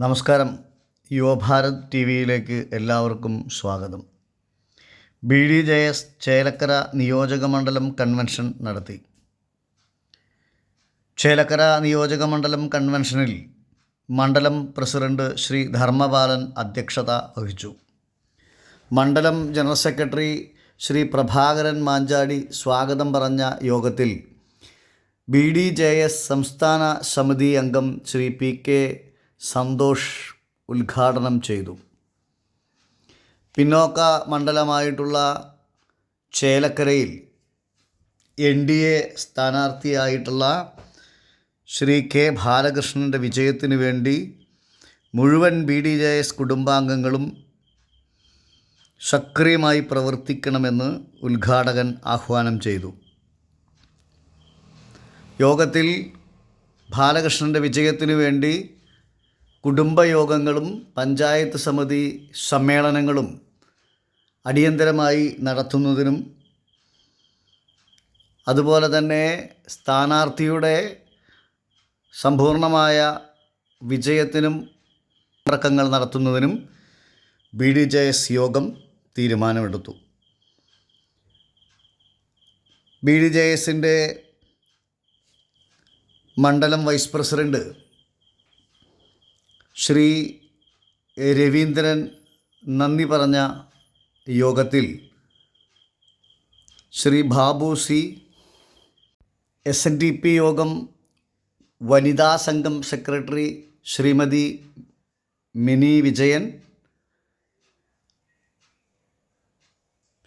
നമസ്കാരം. യുവഭാരത് ടി വിയിലേക്ക് എല്ലാവർക്കും സ്വാഗതം. BDJS ചേലക്കര നിയോജകമണ്ഡലം കൺവെൻഷൻ നടത്തി. ചേലക്കര നിയോജകമണ്ഡലം കൺവെൻഷനിൽ മണ്ഡലം പ്രസിഡന്റ് ശ്രീ ധർമ്മപാലൻ അധ്യക്ഷത വഹിച്ചു. മണ്ഡലം ജനറൽ സെക്രട്ടറി ശ്രീ പ്രഭാകരൻ മാഞ്ചാടി സ്വാഗതം പറഞ്ഞ യോഗത്തിൽ BDJS സംസ്ഥാന സമിതി അംഗം ശ്രീ PK സന്തോഷ് ഉദ്ഘാടനം ചെയ്തു. പിന്നോക്ക മണ്ഡലമായിട്ടുള്ള ചേലക്കരയിൽ NDA സ്ഥാനാർത്ഥിയായിട്ടുള്ള ശ്രീ K ബാലകൃഷ്ണൻ്റെ വിജയത്തിനു വേണ്ടി മുഴുവൻ BDJS കുടുംബാംഗങ്ങളും സക്രിയമായി പ്രവർത്തിക്കണമെന്ന് ഉദ്ഘാടകൻ ആഹ്വാനം ചെയ്തു. യോഗത്തിൽ ബാലകൃഷ്ണൻ്റെ വിജയത്തിനു വേണ്ടി കുടുംബയോഗങ്ങളും പഞ്ചായത്ത് സമിതി സമ്മേളനങ്ങളും അടിയന്തരമായി നടത്തുന്നതിനും അതുപോലെ തന്നെ സ്ഥാനാർത്ഥിയുടെ സമ്പൂർണമായ വിജയത്തിനും തർക്കങ്ങൾ നടത്തുന്നതിനും BDJS യോഗം തീരുമാനമെടുത്തു. BDJSൻ്റെ മണ്ഡലം വൈസ് പ്രസിഡന്റ് ശ്രീ രവീന്ദ്രൻ നന്ദി പറഞ്ഞ യോഗത്തിൽ ശ്രീ ബാബു C, SNDP യോഗം വനിതാ സംഘം secretary Shrimati mini Vijayan,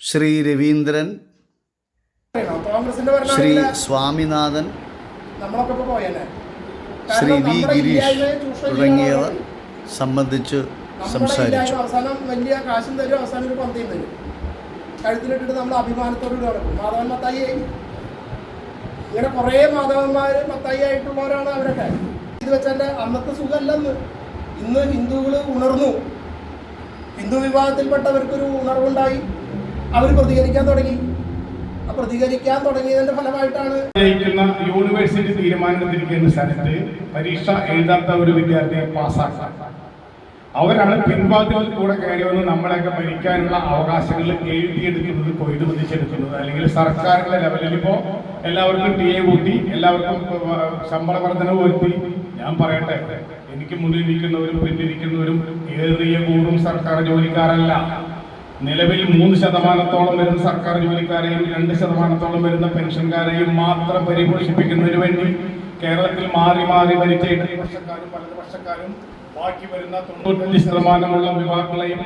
Shri Raveendran, Shri Swaminathan, Shri V Girish തുടങ്ങിയവർ സംബന്ധിച്ച് സംസാരിച്ചു. അവസാനം വലിയ കാശും തരും, അവസാനം ഒരു പന്തയും തരും, കഴുത്തിലിട്ടിട്ട് നമ്മൾ അഭിമാനത്തോട് നടക്കും. മാധവൻ മത്തായി ഇങ്ങനെ കുറേ മാധവന്മാർ മത്തായി ആയിട്ടുള്ളവരാണ് അവരൊക്കെ. ഇത് വെച്ചാൽ അന്നത്തെ സുഖമല്ലെന്ന്. ഇന്ന് ഹിന്ദുക്കൾ ഉണർന്നു, ഹിന്ദു വിഭാഗത്തിൽപ്പെട്ടവർക്കൊരു ഉണർവുണ്ടായി, അവർ പ്രതികരിക്കാൻ തുടങ്ങി. പ്രതികരിക്കാൻ തുടങ്ങിയതിന്റെ ഫലമായിട്ടാണ് യൂണിവേഴ്സിറ്റി തീരുമാനത്തിരിക്കുന്ന സ്ഥലത്ത് പരീക്ഷ എഴുതാത്ത ഒരു വിദ്യാർത്ഥിയെ പാസ്സാക്കാൻ അവരാണ് പിൻവാതിൽ കൂടെ കയറി വന്ന് നമ്മളെയൊക്കെ ഭരിക്കാനുള്ള അവകാശങ്ങൾ എഴുതിയെടുക്കുന്നത്, കൊയ്തു ബന്ധിച്ചെടുക്കുന്നത്. അല്ലെങ്കിൽ സർക്കാരിന്റെ ലെവലിൽ ഇപ്പോൾ എല്ലാവർക്കും TA കൂട്ടി, എല്ലാവർക്കും ശമ്പള വർധന വരുത്തി. ഞാൻ പറയട്ടെ, എനിക്ക് മുന്നിൽ നിൽക്കുന്നവരും പിന്നിരിക്കുന്നവരും ഏറിയ കൂറും സർക്കാർ ജോലിക്കാരല്ല. നിലവിൽ 3% വരുന്ന സർക്കാർ ജോലിക്കാരെയും 2% വരുന്ന പെൻഷൻകാരെയും മാത്രം പരിപോഷിപ്പിക്കുന്നതിന് വേണ്ടി കേരളത്തിൽ മാറി മാറി ഭരിച്ച ഇടതുപക്ഷക്കാരും വലതുപക്ഷക്കാരും ബാക്കി വരുന്ന 95% വിഭാഗങ്ങളെയും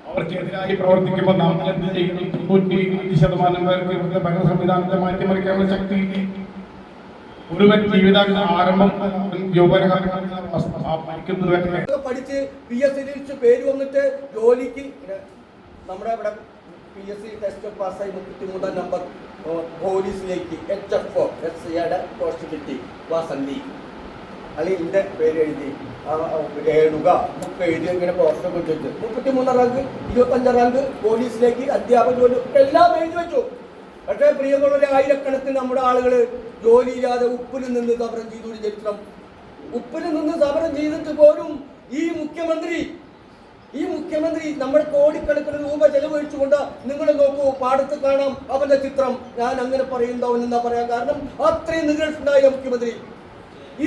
അവർക്കെതിരായി പ്രവർത്തിക്കുമ്പോൾ നമ്മൾ എന്ത് ചെയ്യുന്നു? 95% പേർക്ക് ഇവിടുത്തെ ഭരണ സംവിധാനത്തെ മാറ്റിമറിക്കാനുള്ള ശക്തി. ഒരുവൻ ജീവിത ആരംഭം പഠിച്ച് PSC പേര് വന്നിട്ട് ജോലിക്ക് നമ്മുടെ ഇവിടെ PSC ടെസ്റ്റ് പാസ്സായി 33 നമ്പർ പോലീസിലേക്ക് HFO SCയുടെ പോസ്റ്റ് കിട്ടി. വാസന്തി അല്ലെങ്കിൽ ഇതിന്റെ പേര് എഴുതി രേണുക ബുക്ക് എഴുതി ഇങ്ങനെ പോസ്റ്റൊക്കെ വെച്ചിട്ട് 33 റാങ്ക് 25 റാങ്ക് പോലീസിലേക്ക് അധ്യാപക ജോലി എല്ലാം എഴുതി വെച്ചു. പക്ഷേ പ്രിയമുള്ള ആയിരക്കണക്കിന് നമ്മുടെ ആളുകൾ ജോലിയില്ലാതെ ഉപ്പിൽ നിന്ന് സമരം ചെയ്തൊരു ചരിത്രം. ഉപ്പിൽ നിന്ന് സമരം ചെയ്തിട്ട് പോലും ഈ മുഖ്യമന്ത്രി നമ്മുടെ കോടിക്കണക്കിന് രൂപ ചെലവഴിച്ചുകൊണ്ട് നിങ്ങൾ നോക്കൂ, പാടത്ത് കാണാം അവന്റെ ചിത്രം. ഞാൻ അങ്ങനെ പറയുന്നവൻ എന്നാ പറയാൻ കാരണം അത്രയും നികൃഷ്ടനായ മുഖ്യമന്ത്രി.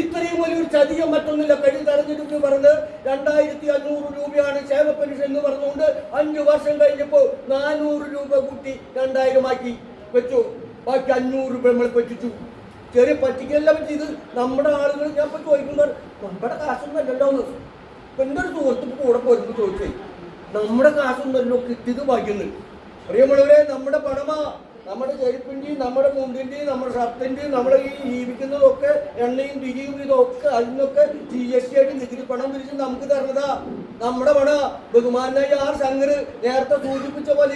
ഇത്രയും വലിയൊരു ചതിയം മറ്റൊന്നുമില്ല. കഴിഞ്ഞ തെരഞ്ഞെടുപ്പ് പറഞ്ഞ് 2500 രൂപയാണ് ക്ഷേമ പെൻഷൻ എന്ന് പറഞ്ഞുകൊണ്ട് 5 വർഷം കഴിഞ്ഞപ്പോൾ 400 രൂപ കൂട്ടി 2000 ആക്കി വെച്ചു. ബാക്കി 500 രൂപ നമ്മൾ പറ്റിച്ചു. ചെറിയ പറ്റിക്കലെല്ലാം ചെയ്ത് നമ്മുടെ ആളുകൾ. ഞാൻ ഇപ്പോൾ ചോദിക്കുമ്പോൾ നമ്മുടെ കാശൊന്നും അല്ലല്ലോന്ന്. ഇപ്പം എൻ്റെ ഒരു സുഹൃത്ത് കൂടെ പോരുമ്പോൾ ചോദിച്ചേ, നമ്മുടെ കാശൊന്നല്ലോ കിട്ടിയത് ഭാഗ്യന്ന്. പ്രിയമുള്ളവരെ, നമ്മുടെ പണമാ, നമ്മുടെ ചെരുപ്പിൻ്റെയും നമ്മുടെ മുണ്ടിൻ്റെയും നമ്മുടെ ഷർട്ടിൻ്റെയും നമ്മുടെ ഈ ജീവിക്കുന്നതൊക്കെ എണ്ണയും തിരിയും ഇതൊക്കെ അതിനൊക്കെ GST ആയിട്ട് നികുതി പണം പിരിച്ച് നമുക്ക് തരണതാ. നമ്മുടെ പണ ബഹുമാനായ R. ശങ്കർ നേരത്തെ സൂചിപ്പിച്ച പോലെ